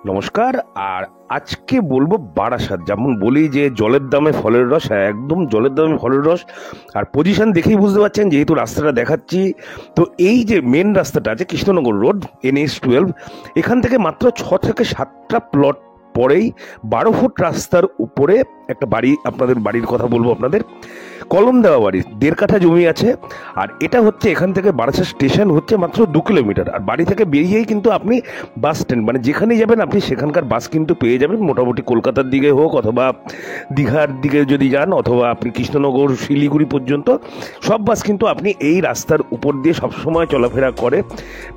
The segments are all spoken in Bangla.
নমস্কার। আর আজকে বলবো বারাসাত। যেমন বলি যে জলের দামে ফলের রস, হ্যাঁ একদম জলের দামে ফলের রস। আর পজিশন দেখেই বুঝতে পারছেন, যেহেতু রাস্তাটা দেখাচ্ছি। তো এই যে মেন রাস্তাটা আছে কৃষ্ণনগর রোড, NH-12, এখান থেকে মাত্র 6 থেকে 7টা প্লট পরেই 12 ফুট রাস্তার উপরে একটা বাড়ি, আপনাদের বাড়ির কথা বলবো আপনাদের, কলম দেওয়া বাড়ি, 1.5 কাঠা জমি আছে। আর এটা হচ্ছে এখান থেকে বারাসাত স্টেশন হচ্ছে মাত্র 2 কিলোমিটার। আর বাড়ি থেকে বেরিয়েই কিন্তু আপনি বাস স্ট্যান্ড, মানে যেখানেই যাবেন আপনি সেখানকার বাস কিন্তু পেয়ে যাবেন, মোটামুটি কলকাতার দিকে হোক অথবা দীঘার দিকে যদি যান, অথবা আপনি কৃষ্ণনগর শিলিগুড়ি পর্যন্ত সব বাস কিন্তু আপনি এই রাস্তার উপর দিয়ে সবসময় চলাফেরা করে।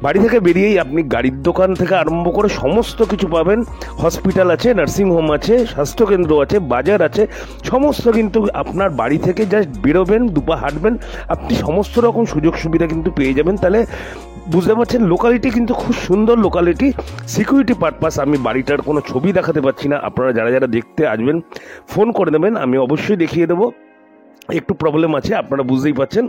বাড়ি থেকে বেরিয়েই আপনি গাড়ির দোকান থেকে আরম্ভ করে সমস্ত কিছু পাবেন। হসপিটাল আছে, নার্সিংহোম আছে, স্বাস্থ্যকেন্দ্র আছে, বাজার আছে, সমস্ত কিন্তু আপনার বাড়ি থেকে জাস্ট বেরোবেন, দুপা হাঁটবেন, আপনি সমস্ত রকম সুযোগ সুবিধা কিন্তু পেয়ে যাবেন। তাহলে বুঝতে পারছেন লোকালিটি কিন্তু খুব সুন্দর লোকালিটি। সিকিউরিটি পারপাস আমি বাড়িটার কোনো ছবি দেখাতে পারছি না, আপনারা যারা যারা দেখতে আসবেন ফোন করে দেবেন, আমি অবশ্যই দেখিয়ে দেবো। একটু প্রবলেম আছে, আপনারা বুঝতেই পারছেন।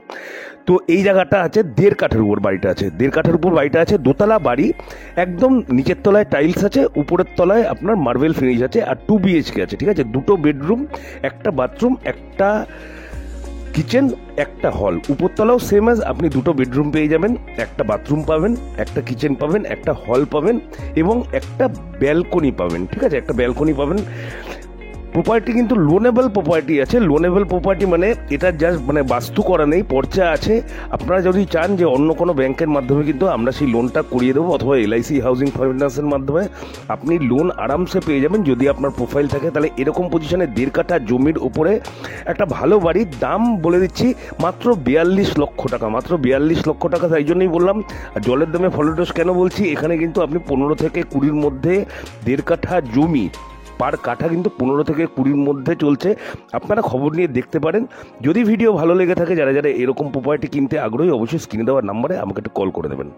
তো এই জায়গাটা আছে 1.5 কাঠার উপর বাড়িটা আছে, 1.5 কাঠার উপর বাড়িটা আছে, দোতলা বাড়ি, একদম নিচের তলায় টাইলস আছে, উপরের তলায় আপনার মার্বেল ফিনিশ আছে, আর 2 BHK আছে, ঠিক আছে, 2টো বেডরুম, একটা বাথরুম, একটা কিচেন, একটা হল। উপরতলাও সেম অ্যাজ, আপনি 2টো বেডরুম পেয়ে যাবেন, একটা বাথরুম পাবেন, একটা কিচেন পাবেন, একটা হল পাবেন এবং একটা ব্যালকনি পাবেন, ঠিক আছে, একটা ব্যালকনি পাবেন। প্রপার্টি কিন্তু লোনেবল প্রপার্টি আছে। লোনেবল প্রপার্টি মানে এটা জাস্ট মানে বাস্তু করা নেই, পর্চা আছে। আপনারা যদি চান যে অন্য কোনো ব্যাংকের মাধ্যমে কিন্তু আমরা সেই লোনটা করিয়ে দেবো, অথবা LIC হাউজিং ফাইন্যান্সের মাধ্যমে আপনি লোন আরামসে পেয়ে যাবেন যদি আপনার প্রোফাইল থাকে। তাহলে এরকম পজিশনে 1.5 কাঠা জমির উপরে একটা ভালো বাড়ির দাম বলে দিচ্ছি মাত্র 42 লক্ষ টাকা, মাত্র 42 লক্ষ টাকা। তাই জন্যই বললাম জলের দামে ফলের রস কেন বলছি। এখানে কিন্তু আপনি 15 থেকে 20-র মধ্যে 1.5 কাঠা জমি, পার কাঠা কিন্তু 15 থেকে 20-র মধ্যে চলছে। আপনারা খবর নিয়ে দেখতে পারেন। যদি ভিডিও ভালো লেগে থাকে, যারা যারা এরকম প্রপার্টি কিনতে আগ্রহী, অবশ্যই স্ক্রিনে দেওয়ার নাম্বারে আমাকে একটু কল করে দেবেন।